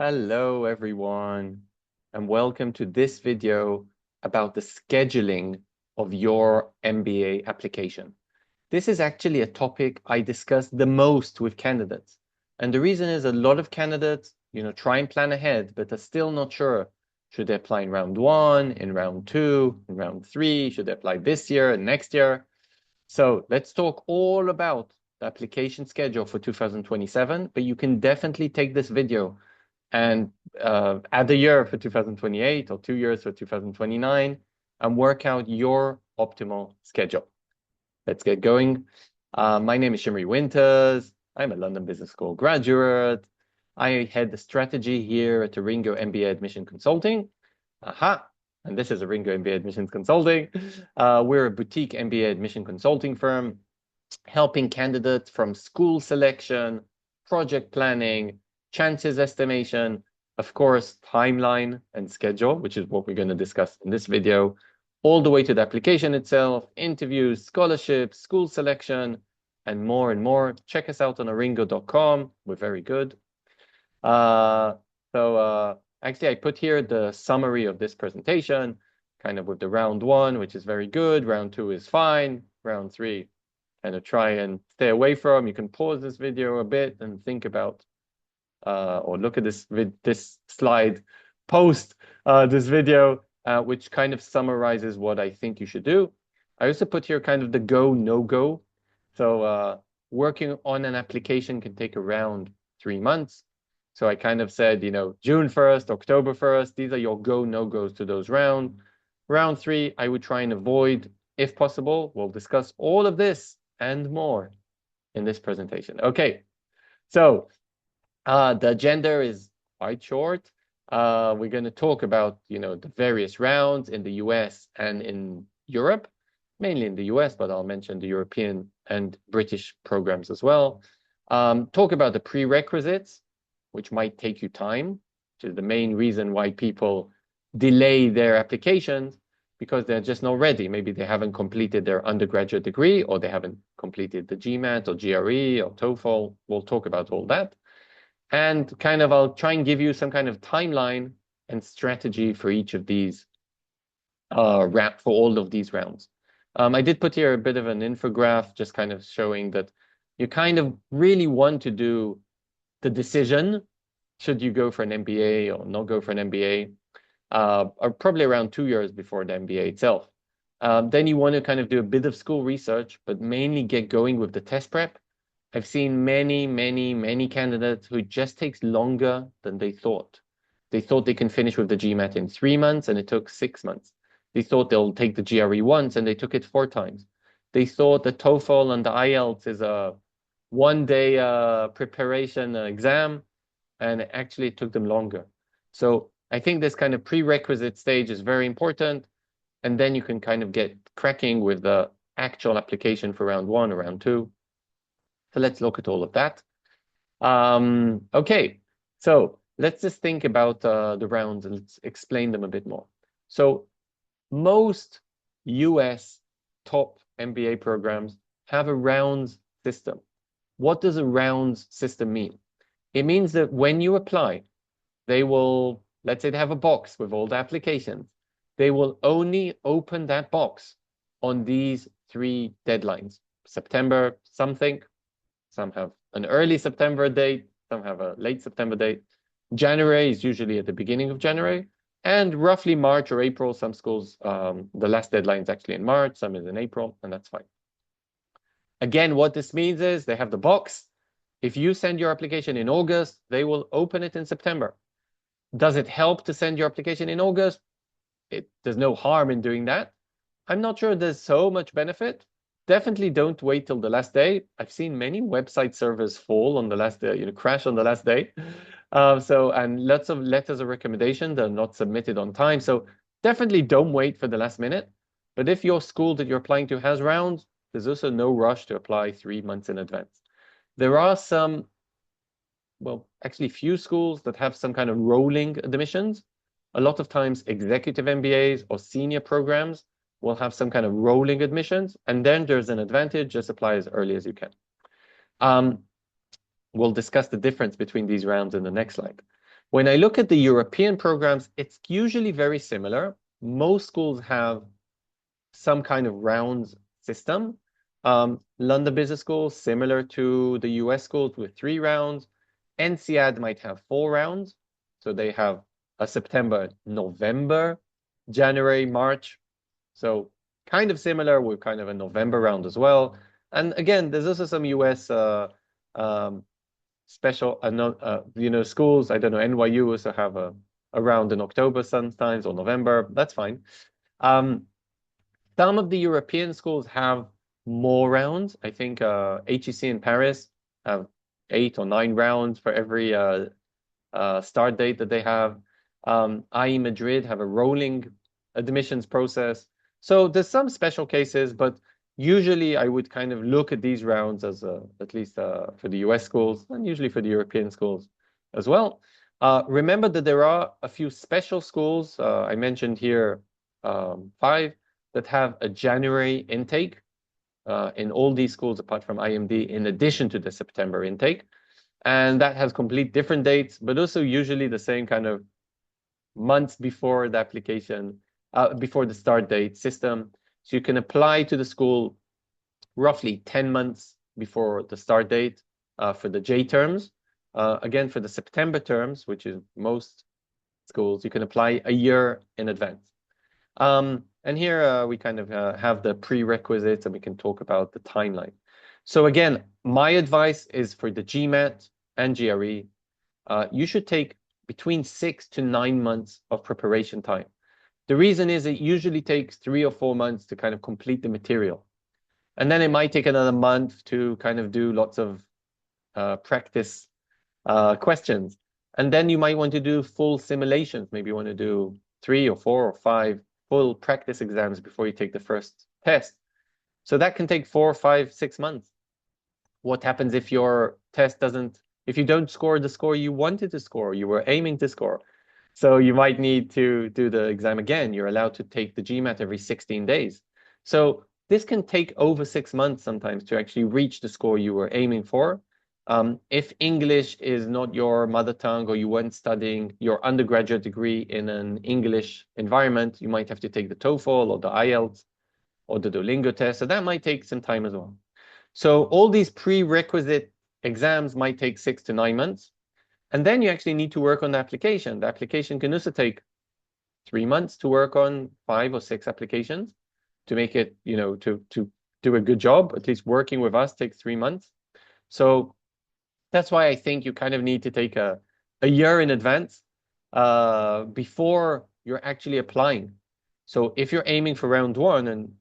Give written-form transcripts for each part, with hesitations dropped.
Hello, everyone, and welcome to this video about the scheduling of your MBA application. This is actually a topic I discuss the most with candidates. And the reason is a lot of candidates, try and plan ahead, but are still not sure. Should they apply in round one, in round two, in round three? Should they apply this year and next year? So let's talk all about the application schedule for 2027, but you can definitely take this video and add a year for 2028 or 2 years for 2029 and work out your optimal schedule. Let's get going. My name is Shimri Winters. I'm a London Business School graduate. I head the strategy here at ARINGO MBA Admission Consulting. And this is ARINGO MBA Admissions Consulting. We're a boutique MBA admission consulting firm helping candidates from school selection, project planning, chances estimation, of course, timeline and schedule, which is what we're going to discuss in this video, all the way to the application itself, interviews, scholarships, school selection, and more and more. Check us out on aringo.com. We're very good. Actually, I put here the summary of this presentation, kind of with the round one, which is very good. Round two is fine. Round three, kind of try and stay away from. You can pause this video a bit and think about or look at this slide post this video, which kind of summarizes what I think you should do. I also put here kind of the go, no go. So working on an application can take around 3 months. So I kind of said, June 1st, October 1st, these are your go, no goes to those rounds. Round three, I would try and avoid if possible. We'll discuss all of this and more in this presentation. Okay, so the agenda is quite short. We're going to talk about, the various rounds in the US and in Europe, mainly in the US, but I'll mention the European and British programs as well. Talk about the prerequisites, which might take you time, which is the main reason why people delay their applications, because they're just not ready. Maybe they haven't completed their undergraduate degree, or they haven't completed the GMAT or GRE or TOEFL. We'll talk about all that. And kind of, I'll try and give you some kind of timeline and strategy for each of these, for all of these rounds. I did put here a bit of an infograph, just kind of showing that you kind of really want to do the decision, should you go for an MBA or not go for an MBA, or probably around 2 years before the MBA itself. Then you want to kind of do a bit of school research, but mainly get going with the test prep. I've seen many candidates who it just takes longer than they thought. They thought they can finish with the GMAT in 3 months, and it took 6 months. They thought they'll take the GRE once, and they took it 4 times. They thought the TOEFL and the IELTS is a one-day preparation exam, and actually it took them longer. So I think this kind of prerequisite stage is very important, and then you can kind of get cracking with the actual application for round one or round two. So let's look at all of that. Okay, so let's just think about the rounds and let's explain them a bit more. So most US top MBA programs have a rounds system. What does a rounds system mean? It means that when you apply, they will, let's say they have a box with all the applications. They will only open that box on these 3 deadlines. September something. Some have an early September date, some have a late September date. January is usually at the beginning of January, and roughly March or April. Some schools, the last deadline is actually in March, some is in April, and that's fine. Again, what this means is they have the box. If you send your application in August, they will open it in September. Does it help to send your application in August? There's no harm in doing that. I'm not sure there's so much benefit. Definitely don't wait till the last day. I've seen many website servers fall on the last day, crash on the last day. And lots of letters of recommendation that are not submitted on time. So definitely don't wait for the last minute. But if your school that you're applying to has rounds, there's also no rush to apply 3 months in advance. There are some, well, actually few schools that have some kind of rolling admissions. A lot of times executive MBAs or senior programs will have some kind of rolling admissions, and then there's an advantage, just apply as early as you can. We'll discuss the difference between these rounds in the next slide. When I look at the European programs, it's usually very similar. Most schools have some kind of rounds system. London Business School, similar to the US schools with 3 rounds. NCAD might have 4 rounds. So they have a September, November, January, March. So kind of similar with kind of a November round as well. And again, there's also some US special, schools. I don't know, NYU also have a round in October sometimes or November. That's fine. Some of the European schools have more rounds. I think HEC in Paris have 8 or 9 rounds for every start date that they have. IE Madrid have a rolling admissions process. So there's some special cases, but usually I would kind of look at these rounds as at least for the US schools and usually for the European schools as well. Remember that there are a few special schools. I mentioned here 5 that have a January intake in all these schools apart from IMD in addition to the September intake. And that has complete different dates, but also usually the same kind of months before the application, before the start date system. So you can apply to the school roughly 10 months before the start date for the J terms. Again, for the September terms, which is most schools, you can apply a year in advance. And here we kind of have the prerequisites and we can talk about the timeline. So again, my advice is for the GMAT and GRE, you should take between 6 to 9 months of preparation time. The reason is it usually takes 3 or 4 months to kind of complete the material. And then it might take another month to kind of do lots of practice questions. And then you might want to do full simulations. Maybe you want to do 3 or 4 or 5 full practice exams before you take the first test. So that can take 4, 5, 6 months. What happens if your test if you don't score the score you wanted to score, you were aiming to score? So you might need to do the exam again. You're allowed to take the GMAT every 16 days. So this can take over 6 months sometimes to actually reach the score you were aiming for. If English is not your mother tongue or you weren't studying your undergraduate degree in an English environment, you might have to take the TOEFL or the IELTS or the Duolingo test. So that might take some time as well. So all these prerequisite exams might take 6 to 9 months. And then you actually need to work on the application. The application can also take 3 months to work on 5 or 6 applications to make it, to do a good job. At least working with us takes 3 months. So that's why I think you kind of need to take a year in advance before you're actually applying. So if you're aiming for round 1, and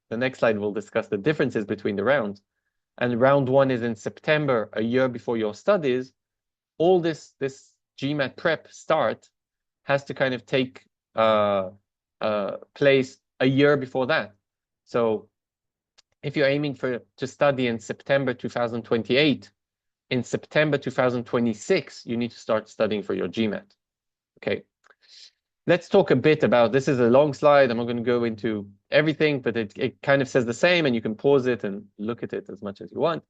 the next slide will discuss the differences between the rounds, and round 1 is in September, a year before your studies, all this GMAT prep start has to kind of take place a year before that. So if you're aiming to study in September 2028, in September 2026, you need to start studying for your GMAT. Okay. Let's talk a bit about, this is a long slide. I'm not going to go into everything, but it kind of says the same, and you can pause it and look at it as much as you want.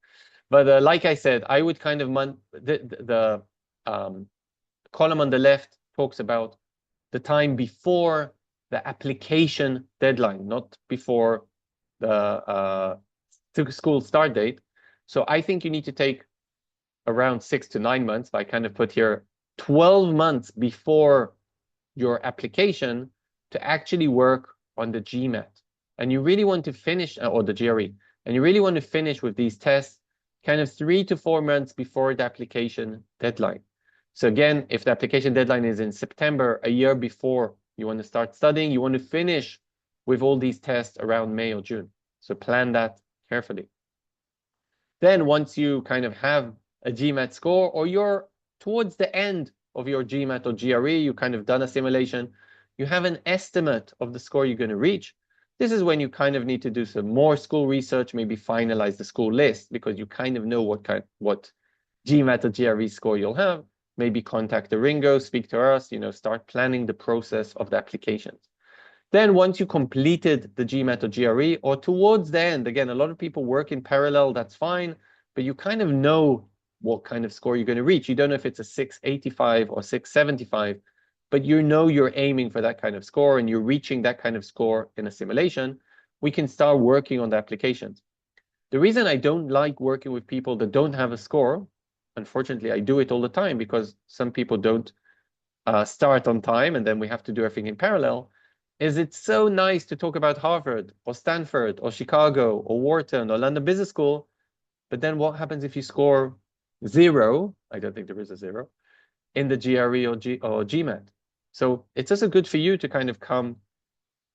But like I said, I would kind of, the column on the left talks about the time before the application deadline, not before the school start date. So I think you need to take around 6 to 9 months. I kind of put here 12 months before your application to actually work on the GMAT. And you really want to finish, or the GRE, and you really want to finish with these tests kind of 3 to 4 months before the application deadline. So again, if the application deadline is in September, a year before you want to start studying, you want to finish with all these tests around May or June. So plan that carefully. Then once you kind of have a GMAT score, or you're towards the end of your GMAT or GRE, you kind of done a simulation, you have an estimate of the score you're going to reach. This is when you kind of need to do some more school research, maybe finalize the school list, because you kind of know what GMAT or GRE score you'll have. Maybe contact ARINGO, speak to us, start planning the process of the applications. Then once you completed the GMAT or GRE, or towards the end, again, a lot of people work in parallel, that's fine, but you kind of know what kind of score you're going to reach. You don't know if it's a 685 or 675, but you know you're aiming for that kind of score and you're reaching that kind of score in a simulation. We can start working on the applications. The reason I don't like working with people that don't have a score, unfortunately, I do it all the time because some people don't start on time and then we have to do everything in parallel, is it's so nice to talk about Harvard or Stanford or Chicago or Wharton or London Business School, but then what happens if you score 0? I don't think there is a 0 in the GRE or GMAT. So it's also good for you to kind of come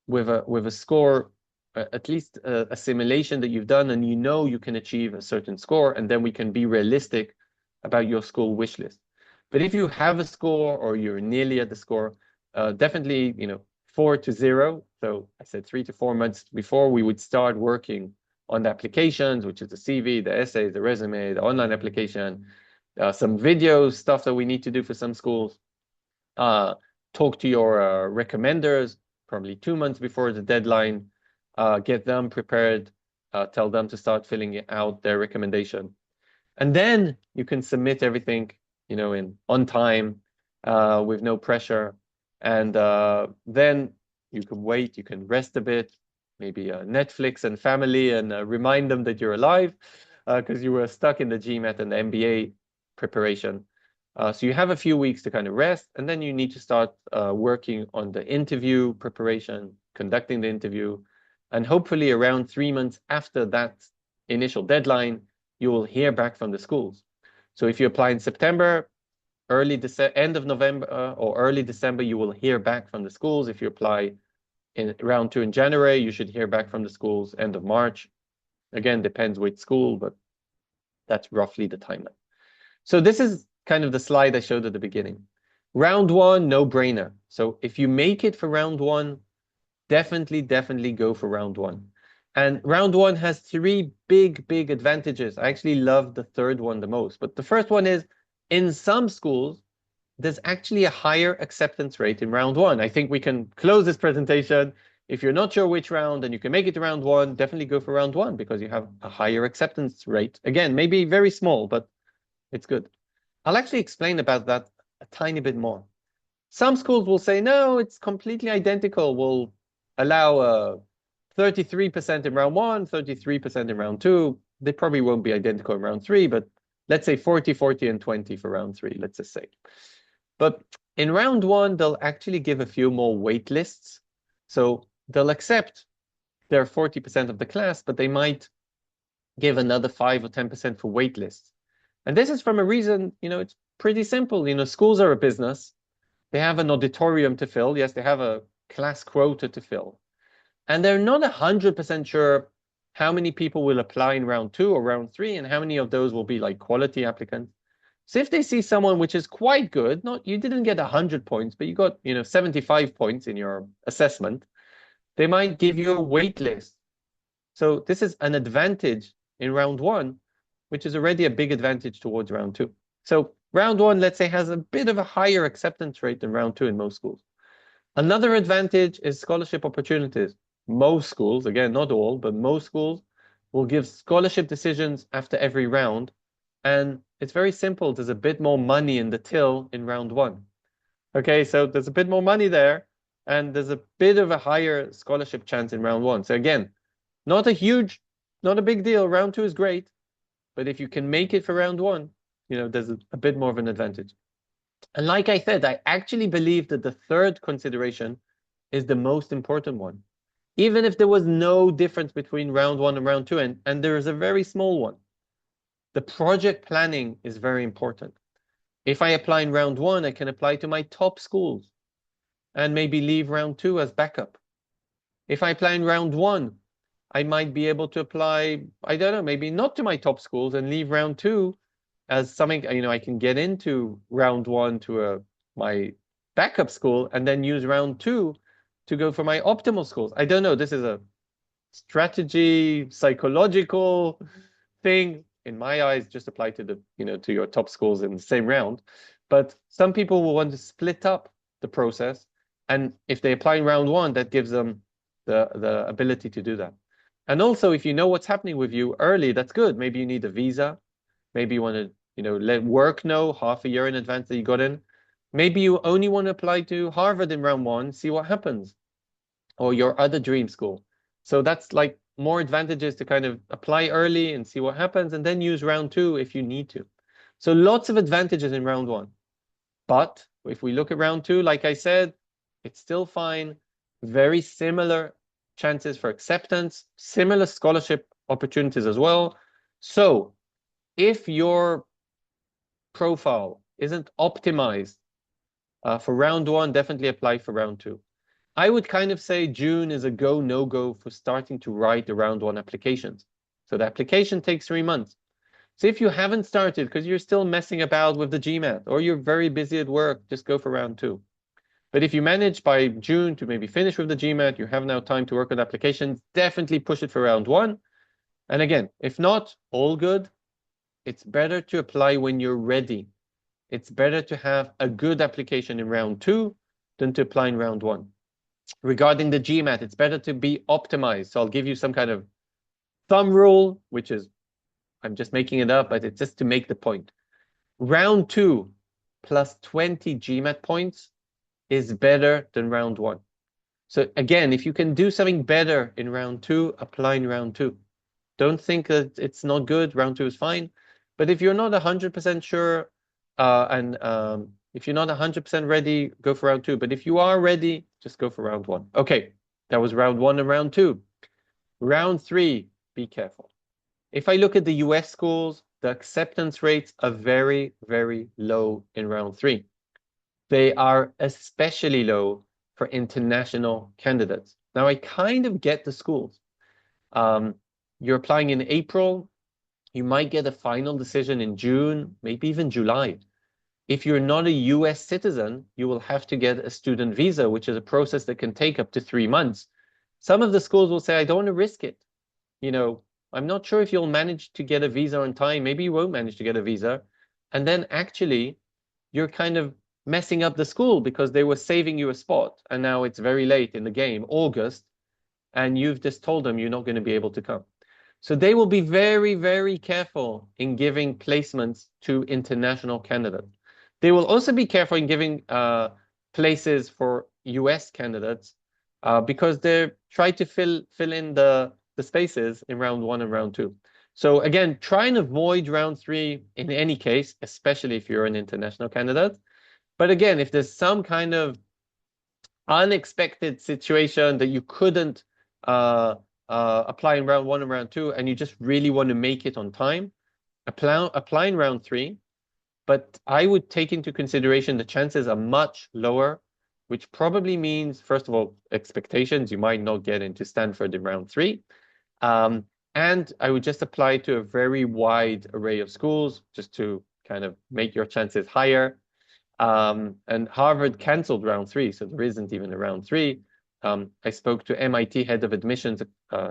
with a score, at least a simulation that you've done, and you know you can achieve a certain score, and then we can be realistic about your school wish list. But if you have a score or you're nearly at the score, definitely 4 to 0. So I said 3 to 4 months before we would start working on the applications, which is the CV, the essay, the resume, the online application, some video stuff that we need to do for some schools. Talk to your recommenders probably 2 months before the deadline. Get them prepared. Tell them to start filling out their recommendation, and then you can submit everything on time with no pressure. And then you can wait. You can rest a bit. Maybe Netflix and family, and remind them that you're alive because you were stuck in the GMAT and the MBA preparation. So you have a few weeks to kind of rest, and then you need to start working on the interview preparation, conducting the interview, and hopefully around 3 months after that initial deadline, you will hear back from the schools. So if you apply in September, end of November or early December, you will hear back from the schools. If you apply in round 2 in January, you should hear back from the schools end of March. Again, depends which school, but that's roughly the timeline. So this is kind of the slide I showed at the beginning. Round 1, no brainer. So if you make it for round 1, definitely go for round 1. And round 1 has 3 big advantages. I actually love the third one the most. But the first one is, in some schools, there's actually a higher acceptance rate in round 1. I think we can close this presentation. If you're not sure which round and you can make it to round 1, definitely go for round 1 because you have a higher acceptance rate. Again, maybe very small, but it's good. I'll actually explain about that a tiny bit more. Some schools will say, no, it's completely identical. We'll allow 33% in round 1, 33% in round 2. They probably won't be identical in round 3, but let's say 40, 40, and 20 for round 3, let's just say. But in round 1, they'll actually give a few more wait lists. So they'll accept their 40% of the class, but they might give another 5 or 10% for wait lists. And this is from a reason, it's pretty simple. Schools are a business. They have an auditorium to fill. Yes, they have a class quota to fill. And they're not 100% sure how many people will apply in round 2 or round 3, and how many of those will be like quality applicants. So if they see someone which is quite good, you didn't get 100 points, but you got 75 points in your assessment, they might give you a wait list. So this is an advantage in round 1, which is already a big advantage towards round 2. So round 1, let's say, has a bit of a higher acceptance rate than round 2 in most schools. Another advantage is scholarship opportunities. Most schools, again, not all, but most schools will give scholarship decisions after every round. And it's very simple. There's a bit more money in the till in round 1. Okay, so there's a bit more money there, and there's a bit of a higher scholarship chance in round 1. So again, not a big deal. Round 2 is great. But if you can make it for round 1, there's a bit more of an advantage. And like I said, I actually believe that the third consideration is the most important one. Even if there was no difference between round 1 and round 2, and there is a very small one. The project planning is very important. If I apply in round 1, I can apply to my top schools and maybe leave round 2 as backup. If I apply in round 1, I might be able to apply, I don't know, maybe not to my top schools and leave round 2 as something, I can get into round 1 to my backup school and then use round 2 to go for my optimal schools. I don't know, this is a strategy, psychological thing. In my eyes, just apply to to your top schools in the same round. But some people will want to split up the process. And if they apply in round 1, that gives them the ability to do that. And also, if you know what's happening with you early, that's good. Maybe you need a visa. Maybe you want let work know half a year in advance that you got in. Maybe you only want to apply to Harvard in round 1, see what happens, or your other dream school. So that's like more advantages to kind of apply early and see what happens, and then use round 2 if you need to. So lots of advantages in round 1. But if we look at round 2, like I said, it's still fine. Very similar chances for acceptance, similar scholarship opportunities as well. So if your profile isn't optimized for round 1, definitely apply for round 2. I would kind of say June is a go, no-go for starting to write the round 1 applications. So the application takes 3 months. So if you haven't started because you're still messing about with the GMAT or you're very busy at work, just go for round 2. But if you manage by June to maybe finish with the GMAT, you have now time to work on applications, definitely push it for round 1. And again, if not, all good. It's better to apply when you're ready. It's better to have a good application in round 2 than to apply in round 1. Regarding the GMAT, it's better to be optimized. So I'll give you some kind of thumb rule, which is, I'm just making it up, but it's just to make the point. Round 2 plus 20 GMAT points is better than round 1. So again, if you can do something better in round 2, apply in round 2. Don't think that it's not good. Round 2 is fine. But if you're not 100% sure, if you're not 100% ready, go for round 2. But if you are ready, just go for round 1. Okay, that was round 1 and round 2. Round 3, be careful. If I look at the US schools, the acceptance rates are very, very low in round 3. They are especially low for international candidates. Now, I kind of get the schools. You're applying in April. You might get a final decision in June, maybe even July. If you're not a US citizen, you will have to get a student visa, which is a process that can take up to 3 months. Some of the schools will say, I don't want to risk it. I'm not sure if you'll manage to get a visa on time. Maybe you won't manage to get a visa. And then actually, you're kind of messing up the school because they were saving you a spot. And now it's very late in the game, August, and you've just told them you're not going to be able to come. So they will be very, very careful in giving placements to international candidates. They will also be careful in giving places for US candidates because they're trying to fill in the spaces in round 1 and round 2. So again, try and avoid round 3 in any case, especially if you're an international candidate. But again, if there's some kind of unexpected situation that you couldn't apply in round 1 and round 2, and you just really want to make it on time, apply in round 3. But I would take into consideration the chances are much lower, which probably means, first of all, expectations. You might not get into Stanford in round 3. And I would just apply to a very wide array of schools just to kind of make your chances higher. And Harvard canceled round 3, so there isn't even a round 3. I spoke to MIT head of admissions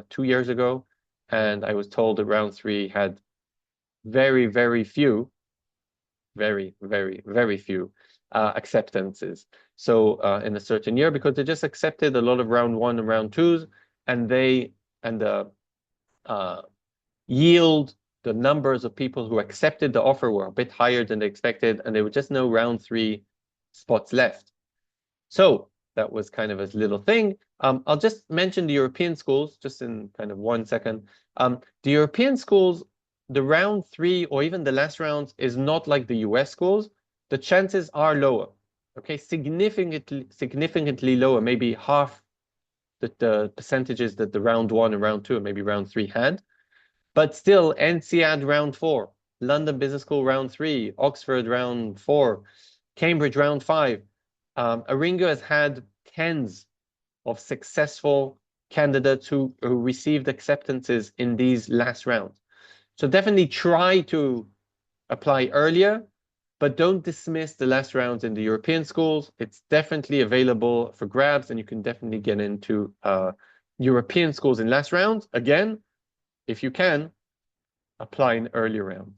2 years ago, and I was told that round 3 had very, very few, very, very, very few acceptances. So in a certain year, because they just accepted a lot of round 1 and round 2s, and the yield, the numbers of people who accepted the offer were a bit higher than they expected, and there were just no round 3 spots left. So that was kind of a little thing. I'll just mention the European schools just in kind of 1 second. The European schools, the round 3 or even the last rounds is not like the US schools. The chances are lower, okay? Significantly lower, maybe half the percentages that the round 1 and round 2 and maybe round 3 had. But still, NCAD round 4, London Business School round 3, Oxford round 4, Cambridge round 5. ARINGO has had tens of successful candidates who received acceptances in these last rounds. So definitely try to apply earlier, but don't dismiss the last rounds in the European schools. It's definitely available for grabs, and you can definitely get into European schools in last rounds. Again, if you can, apply in earlier rounds.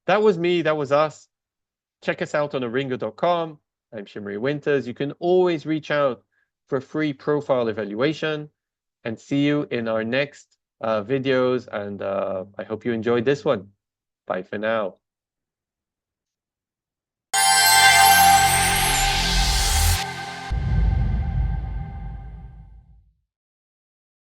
That was me, that was us. Check us out on aringo.com. I'm Shimri Winters. You can always reach out for free profile evaluation, and see you in our next videos. And I hope you enjoyed this one. Bye for now.